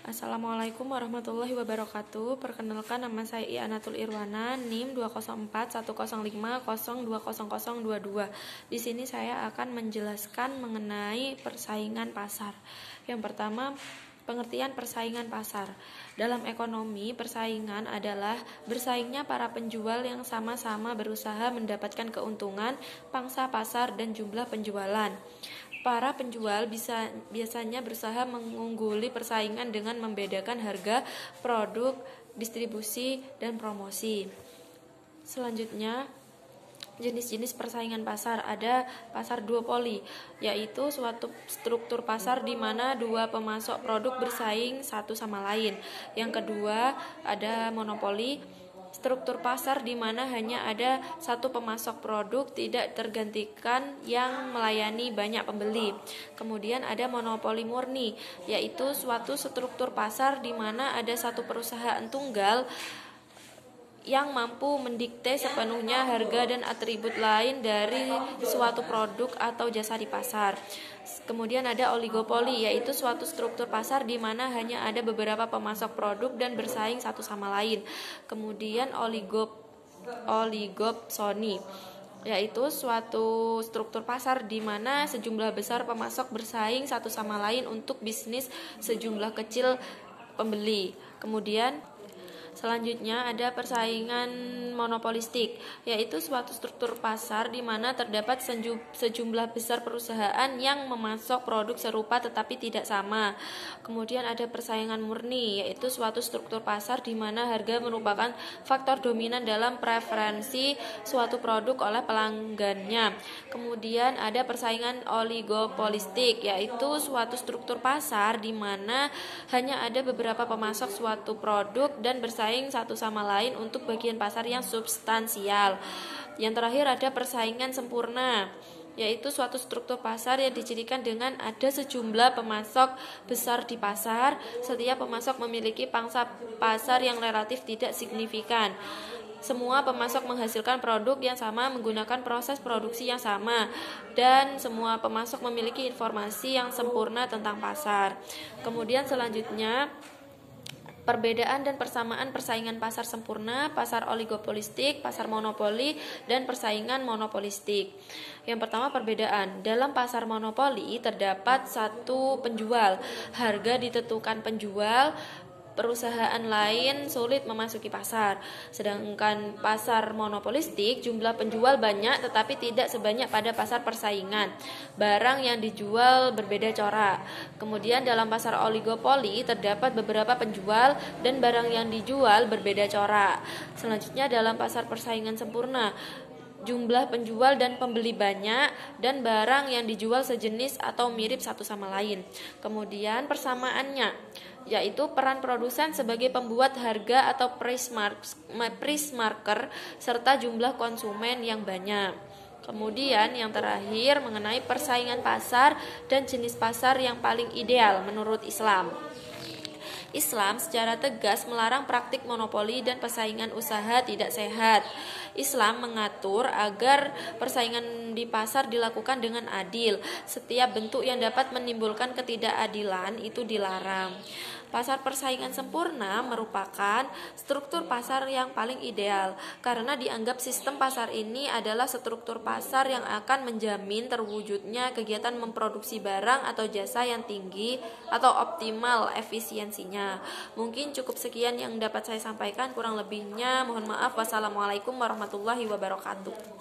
Assalamualaikum warahmatullahi wabarakatuh. Perkenalkan, nama saya Ianatul Irwana, NIM 2041050200022. Di sini saya akan menjelaskan mengenai persaingan pasar. Yang pertama, pengertian persaingan pasar. Dalam ekonomi, persaingan adalah bersaingnya para penjual yang sama-sama berusaha mendapatkan keuntungan, pangsa pasar, dan jumlah penjualan. Para penjual biasanya berusaha mengungguli persaingan dengan membedakan harga, produk, distribusi, dan promosi. Selanjutnya, jenis-jenis persaingan pasar. Ada pasar duopoli, yaitu suatu struktur pasar di mana dua pemasok produk bersaing satu sama lain. Yang kedua, ada monopoli, struktur pasar di mana hanya ada satu pemasok produk tidak tergantikan yang melayani banyak pembeli. Kemudian ada monopoli murni, yaitu suatu struktur pasar di mana ada satu perusahaan tunggal yang mampu mendikte sepenuhnya harga dan atribut lain dari suatu produk atau jasa di pasar. Kemudian ada oligopoli, yaitu suatu struktur pasar di mana hanya ada beberapa pemasok produk dan bersaing satu sama lain. Kemudian oligopsoni, yaitu suatu struktur pasar di mana sejumlah besar pemasok bersaing satu sama lain untuk bisnis sejumlah kecil pembeli. Kemudian selanjutnya ada persaingan monopolistik, yaitu suatu struktur pasar di mana terdapat sejumlah besar perusahaan yang memasok produk serupa tetapi tidak sama. Kemudian ada persaingan murni, yaitu suatu struktur pasar di mana harga merupakan faktor dominan dalam preferensi suatu produk oleh pelanggannya. Kemudian ada persaingan oligopolistik, yaitu suatu struktur pasar di mana hanya ada beberapa pemasok suatu produk dan bersaing satu sama lain untuk bagian pasar yang substansial. Yang terakhir ada persaingan sempurna, yaitu suatu struktur pasar yang dicirikan dengan ada sejumlah pemasok besar di pasar. Setiap pemasok memiliki pangsa pasar yang relatif tidak signifikan. Semua pemasok menghasilkan produk yang sama menggunakan proses produksi yang sama, dan semua pemasok memiliki informasi yang sempurna tentang pasar. Kemudian selanjutnya, perbedaan dan persamaan persaingan pasar sempurna, pasar oligopolistik, pasar monopoli, dan persaingan monopolistik. Yang pertama, perbedaan. Dalam pasar monopoli terdapat satu penjual. Harga ditentukan penjual. Perusahaan lain sulit memasuki pasar. Sedangkan pasar monopolistik, jumlah penjual banyak tetapi tidak sebanyak pada pasar persaingan. Barang yang dijual berbeda corak. Kemudian dalam pasar oligopoli terdapat beberapa penjual dan barang yang dijual berbeda corak. Selanjutnya dalam pasar persaingan sempurna, jumlah penjual dan pembeli banyak dan barang yang dijual sejenis atau mirip satu sama lain. Kemudian persamaannya, yaitu peran produsen sebagai pembuat harga atau price marker serta jumlah konsumen yang banyak. Kemudian yang terakhir mengenai persaingan pasar dan jenis pasar yang paling ideal menurut Islam. Islam secara tegas melarang praktik monopoli dan persaingan usaha tidak sehat. Islam mengatur agar persaingan di pasar dilakukan dengan adil. Setiap bentuk yang dapat menimbulkan ketidakadilan itu dilarang. Pasar persaingan sempurna merupakan struktur pasar yang paling ideal karena dianggap sistem pasar ini adalah struktur pasar yang akan menjamin terwujudnya kegiatan memproduksi barang atau jasa yang tinggi atau optimal efisiensinya. Mungkin cukup sekian yang dapat saya sampaikan, kurang lebihnya mohon maaf. Wassalamualaikum warahmatullahi wabarakatuh.